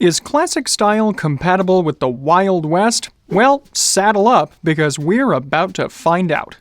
Is classic style compatible with the Wild West? Well, saddle up, because we're about to find out.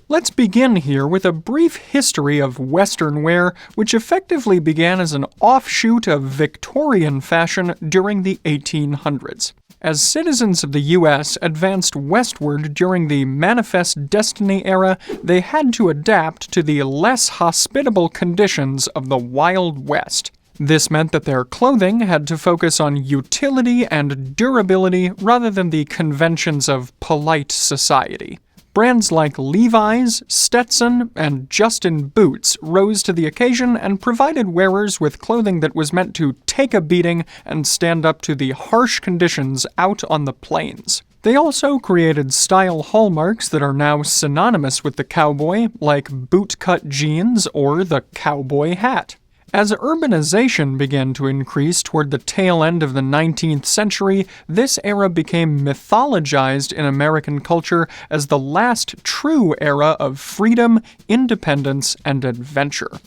Let's begin here with a brief history of Western wear, which effectively began as an offshoot of Victorian fashion during the 1800s. As citizens of the U.S. advanced westward during the Manifest Destiny era, they had to adapt to the less hospitable conditions of the Wild West. This meant that their clothing had to focus on utility and durability rather than the conventions of polite society. Brands like Levi's, Stetson, and Justin Boots rose to the occasion and provided wearers with clothing that was meant to take a beating and stand up to the harsh conditions out on the plains. They also created style hallmarks that are now synonymous with the cowboy, like bootcut jeans or the cowboy hat. As urbanization began to increase toward the tail end of the 19th century, this era became mythologized in American culture as the last true era of freedom, independence, and adventure.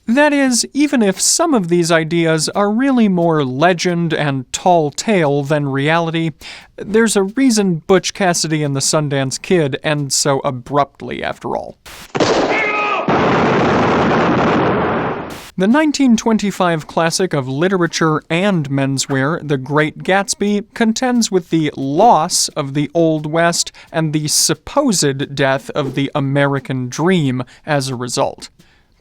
That is, even if some of these ideas are really more legend and tall tale than reality, there's a reason Butch Cassidy and the Sundance Kid end so abruptly after all. The 1925 classic of literature and menswear, The Great Gatsby, contends with the loss of the Old West and the supposed death of the American dream as a result.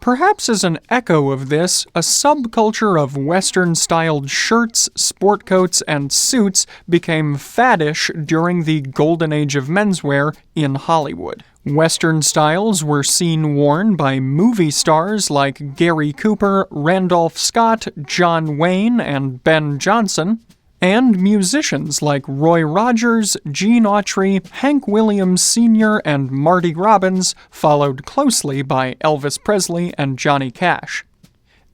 Perhaps as an echo of this, a subculture of Western-styled shirts, sport coats, and suits became faddish during the golden age of menswear in Hollywood. Western styles were seen worn by movie stars like Gary Cooper, Randolph Scott, John Wayne, and Ben Jonson, and musicians like Roy Rogers, Gene Autry, Hank Williams Sr., and Marty Robbins, followed closely by Elvis Presley and Johnny Cash.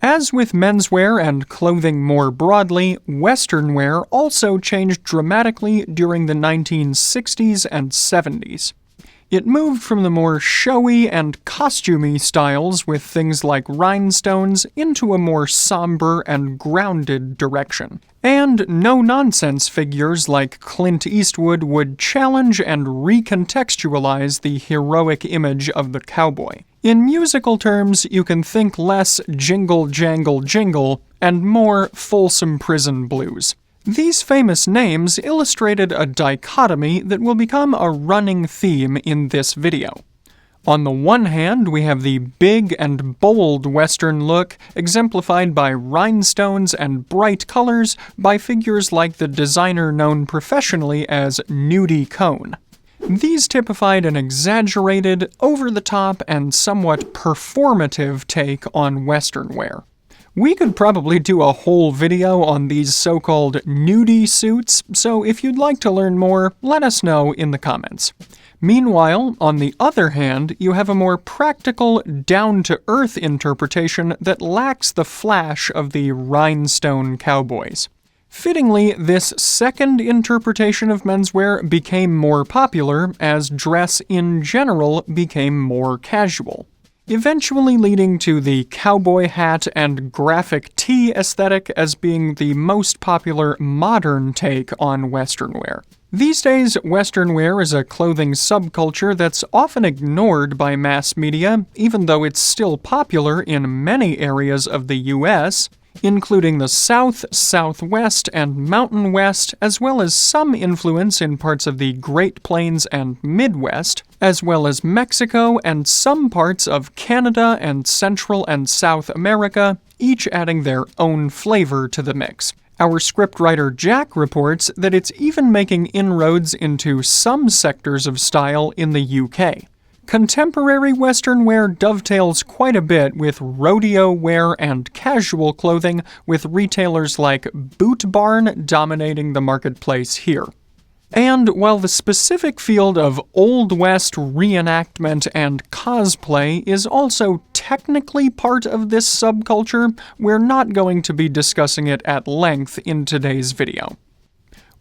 As with menswear and clothing more broadly, Western wear also changed dramatically during the 1960s and 70s. It moved from the more showy and costumey styles with things like rhinestones into a more somber and grounded direction. And no-nonsense figures like Clint Eastwood would challenge and recontextualize the heroic image of the cowboy. In musical terms, you can think less jingle jangle jingle and more Folsom Prison Blues. These famous names illustrated a dichotomy that will become a running theme in this video. On the one hand, we have the big and bold Western look, exemplified by rhinestones and bright colors by figures like the designer known professionally as Nudie Cone. These typified an exaggerated, over-the-top, and somewhat performative take on Western wear. We could probably do a whole video on these so-called nudie suits, so if you'd like to learn more, let us know in the comments. Meanwhile, on the other hand, you have a more practical, down-to-earth interpretation that lacks the flash of the rhinestone cowboys. Fittingly, this second interpretation of menswear became more popular as dress in general became more casual, eventually leading to the cowboy hat and graphic tee aesthetic as being the most popular modern take on Western wear. These days, Western wear is a clothing subculture that's often ignored by mass media, even though it's still popular in many areas of the US, including the South, Southwest, and Mountain West, as well as some influence in parts of the Great Plains and Midwest, as well as Mexico and some parts of Canada and Central and South America, each adding their own flavor to the mix. Our scriptwriter Jack reports that it's even making inroads into some sectors of style in the UK. Contemporary Western wear dovetails quite a bit with rodeo wear and casual clothing, with retailers like Boot Barn dominating the marketplace here. And while the specific field of Old West reenactment and cosplay is also technically part of this subculture, we're not going to be discussing it at length in today's video.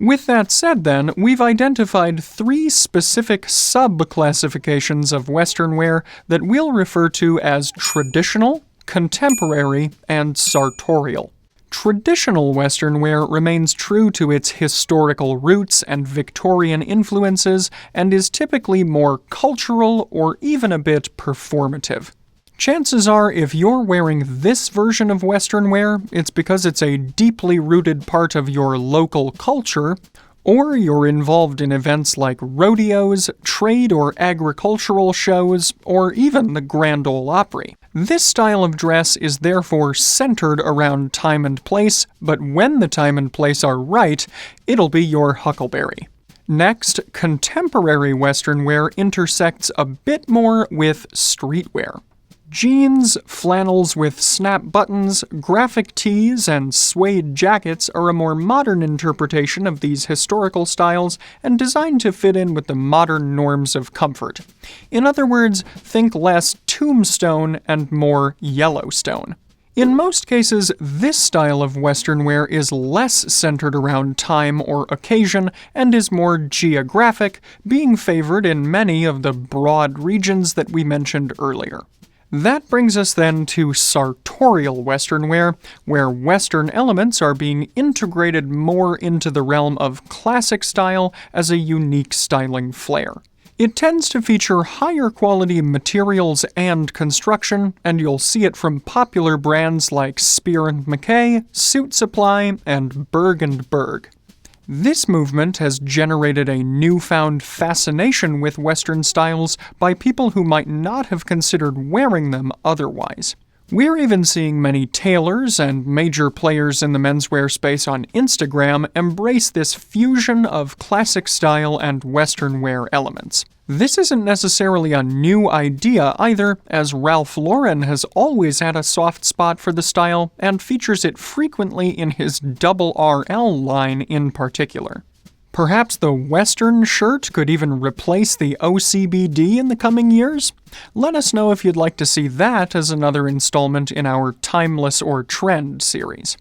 With that said then, we've identified 3 specific sub-classifications of Western wear that we'll refer to as traditional, contemporary, and sartorial. Traditional Western wear remains true to its historical roots and Victorian influences and is typically more cultural or even a bit performative. Chances are, if you're wearing this version of Western wear, it's because it's a deeply rooted part of your local culture, or you're involved in events like rodeos, trade or agricultural shows, or even the Grand Ole Opry. This style of dress is therefore centered around time and place, but when the time and place are right, it'll be your huckleberry. Next, contemporary Western wear intersects a bit more with streetwear. Jeans, flannels with snap buttons, graphic tees, and suede jackets are a more modern interpretation of these historical styles and designed to fit in with the modern norms of comfort. In other words, think less Tombstone and more Yellowstone. In most cases, this style of Western wear is less centered around time or occasion and is more geographic, being favored in many of the broad regions that we mentioned earlier. That brings us then to sartorial Western wear, where Western elements are being integrated more into the realm of classic style as a unique styling flair. It tends to feature higher quality materials and construction, and you'll see it from popular brands like Spear & Mackay, Suit Supply, and Berg & Berg. This movement has generated a newfound fascination with Western styles by people who might not have considered wearing them otherwise. We're even seeing many tailors and major players in the menswear space on Instagram embrace this fusion of classic style and Western wear elements. This isn't necessarily a new idea either, as Ralph Lauren has always had a soft spot for the style and features it frequently in his RRL line in particular. Perhaps the Western shirt could even replace the OCBD in the coming years? Let us know if you'd like to see that as another installment in our Timeless or Trend series.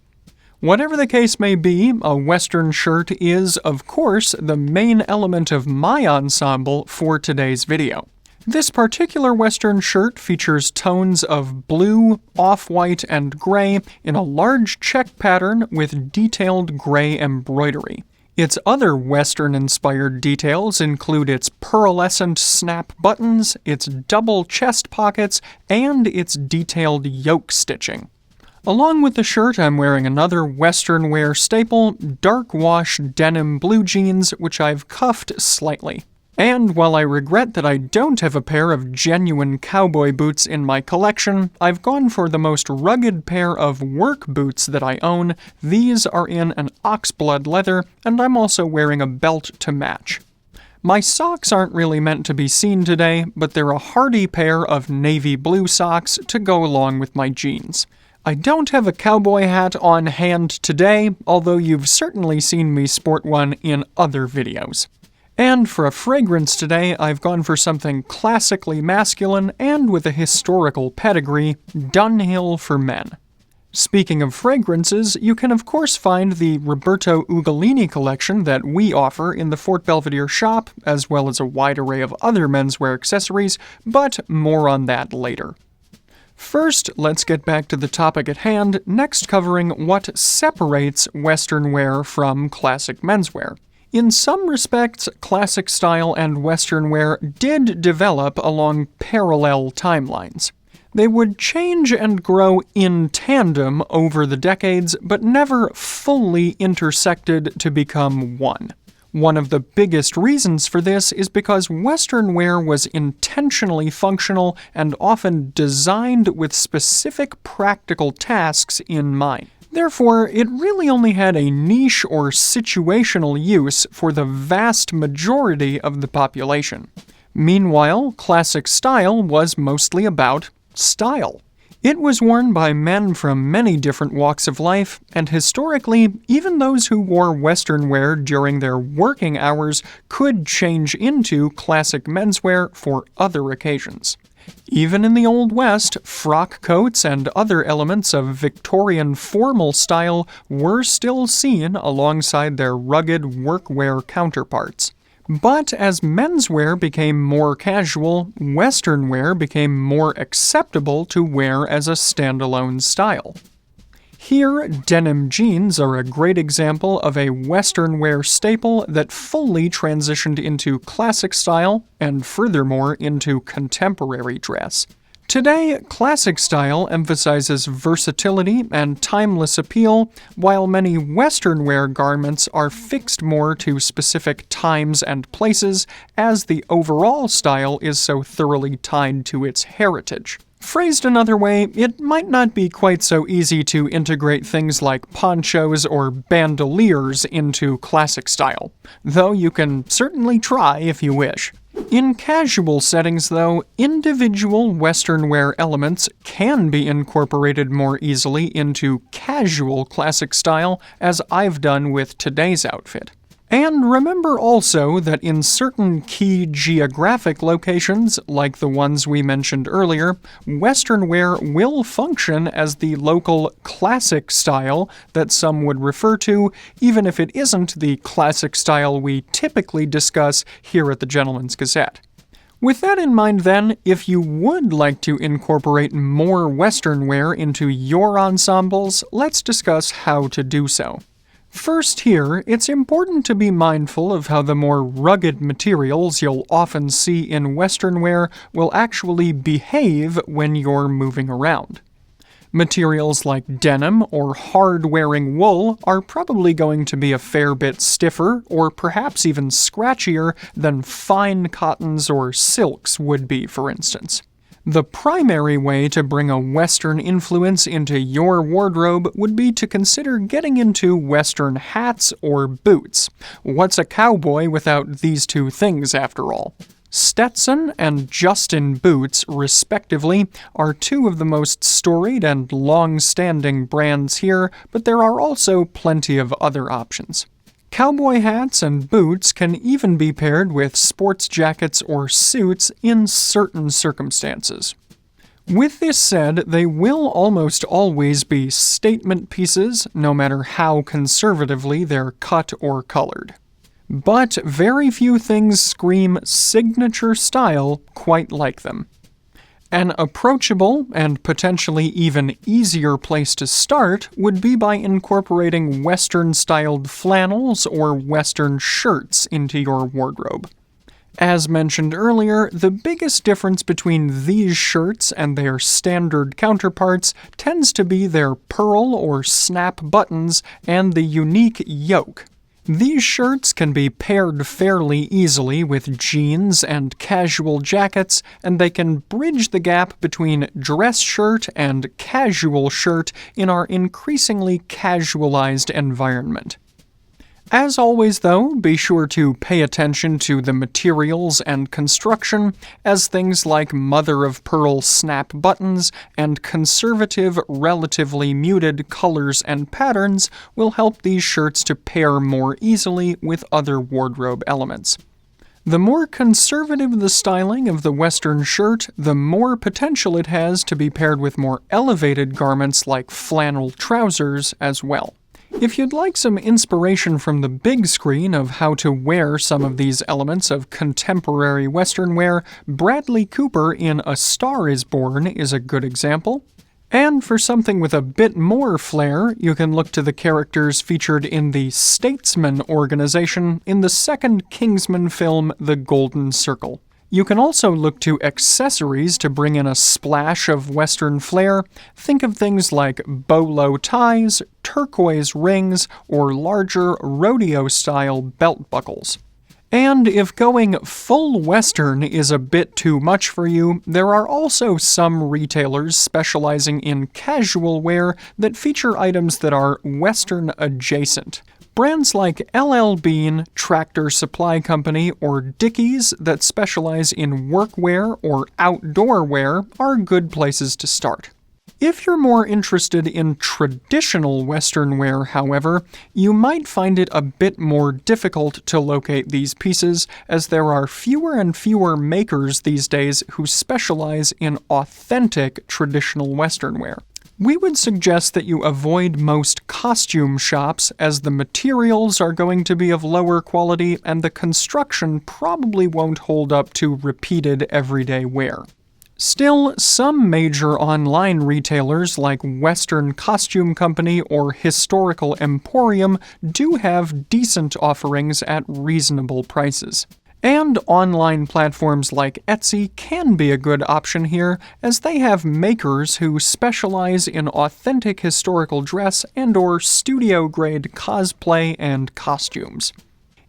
Whatever the case may be, a Western shirt is, of course, the main element of my ensemble for today's video. This particular Western shirt features tones of blue, off-white, and gray in a large check pattern with detailed gray embroidery. Its other Western-inspired details include its pearlescent snap buttons, its double chest pockets, and its detailed yoke stitching. Along with the shirt, I'm wearing another Western wear staple, dark wash denim blue jeans, which I've cuffed slightly. And while I regret that I don't have a pair of genuine cowboy boots in my collection, I've gone for the most rugged pair of work boots that I own. These are in an oxblood leather, and I'm also wearing a belt to match. My socks aren't really meant to be seen today, but they're a hardy pair of navy blue socks to go along with my jeans. I don't have a cowboy hat on hand today, although you've certainly seen me sport one in other videos. And for a fragrance today, I've gone for something classically masculine and with a historical pedigree, Dunhill for men. Speaking of fragrances, you can of course find the Roberto Ugolini collection that we offer in the Fort Belvedere shop, as well as a wide array of other menswear accessories, but more on that later. First, let's get back to the topic at hand, next covering what separates Western wear from classic menswear. In some respects, classic style and Western wear did develop along parallel timelines. They would change and grow in tandem over the decades, but never fully intersected to become one. One of the biggest reasons for this is because Western wear was intentionally functional and often designed with specific practical tasks in mind. Therefore, it really only had a niche or situational use for the vast majority of the population. Meanwhile, classic style was mostly about style. It was worn by men from many different walks of life, and historically, even those who wore Western wear during their working hours could change into classic menswear for other occasions. Even in the Old West, frock coats and other elements of Victorian formal style were still seen alongside their rugged workwear counterparts. But as menswear became more casual, Western wear became more acceptable to wear as a standalone style. Here, denim jeans are a great example of a Western wear staple that fully transitioned into classic style and furthermore into contemporary dress. Today, classic style emphasizes versatility and timeless appeal, while many Western wear garments are fixed more to specific times and places, as the overall style is so thoroughly tied to its heritage. Phrased another way, it might not be quite so easy to integrate things like ponchos or bandoliers into classic style, though you can certainly try if you wish. In casual settings, though, individual Western wear elements can be incorporated more easily into casual classic style, as I've done with today's outfit. And remember also that in certain key geographic locations, like the ones we mentioned earlier, Western wear will function as the local classic style that some would refer to, even if it isn't the classic style we typically discuss here at the Gentleman's Gazette. With that in mind then, if you would like to incorporate more Western wear into your ensembles, let's discuss how to do so. First here, it's important to be mindful of how the more rugged materials you'll often see in Western wear will actually behave when you're moving around. Materials like denim or hard-wearing wool are probably going to be a fair bit stiffer or perhaps even scratchier than fine cottons or silks would be, for instance. The primary way to bring a Western influence into your wardrobe would be to consider getting into Western hats or boots. What's a cowboy without these two things, after all? Stetson and Justin boots, respectively, are two of the most storied and long-standing brands here, but there are also plenty of other options. Cowboy hats and boots can even be paired with sports jackets or suits in certain circumstances. With this said, they will almost always be statement pieces, no matter how conservatively they're cut or colored. But very few things scream signature style quite like them. An approachable and potentially even easier place to start would be by incorporating Western-styled flannels or Western shirts into your wardrobe. As mentioned earlier, the biggest difference between these shirts and their standard counterparts tends to be their pearl or snap buttons and the unique yoke. These shirts can be paired fairly easily with jeans and casual jackets, and they can bridge the gap between dress shirt and casual shirt in our increasingly casualized environment. As always, though, be sure to pay attention to the materials and construction, as things like mother-of-pearl snap buttons and conservative, relatively muted colors and patterns will help these shirts to pair more easily with other wardrobe elements. The more conservative the styling of the Western shirt, the more potential it has to be paired with more elevated garments like flannel trousers as well. If you'd like some inspiration from the big screen of how to wear some of these elements of contemporary Western wear, Bradley Cooper in A Star is Born is a good example. And for something with a bit more flair, you can look to the characters featured in the Statesman organization in the second Kingsman film, The Golden Circle. You can also look to accessories to bring in a splash of Western flair. Think of things like bolo ties, turquoise rings, or larger rodeo-style belt buckles. And if going full Western is a bit too much for you, there are also some retailers specializing in casual wear that feature items that are Western adjacent. Brands like LL Bean, Tractor Supply Company, or Dickies that specialize in workwear or outdoor wear are good places to start. If you're more interested in traditional Western wear, however, you might find it a bit more difficult to locate these pieces, as there are fewer and fewer makers these days who specialize in authentic traditional Western wear. We would suggest that you avoid most costume shops, as the materials are going to be of lower quality and the construction probably won't hold up to repeated everyday wear. Still, some major online retailers like Western Costume Company or Historical Emporium do have decent offerings at reasonable prices. And online platforms like Etsy can be a good option here, as they have makers who specialize in authentic historical dress and/or studio-grade cosplay and costumes.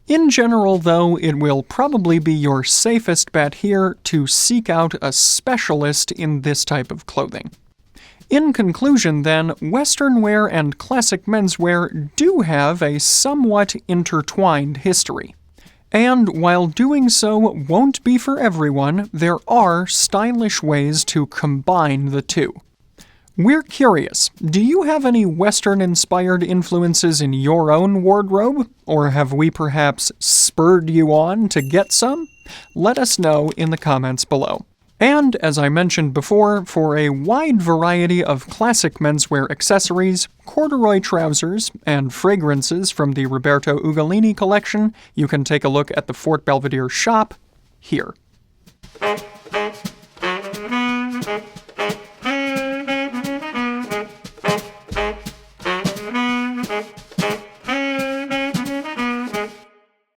In general, though, it will probably be your safest bet here to seek out a specialist in this type of clothing. In conclusion, then, Western wear and classic menswear do have a somewhat intertwined history. And while doing so won't be for everyone, there are stylish ways to combine the two. We're curious, do you have any Western-inspired influences in your own wardrobe? Or have we perhaps spurred you on to get some? Let us know in the comments below. And, as I mentioned before, for a wide variety of classic menswear accessories, corduroy trousers, and fragrances from the Roberto Ugolini collection, you can take a look at the Fort Belvedere shop here.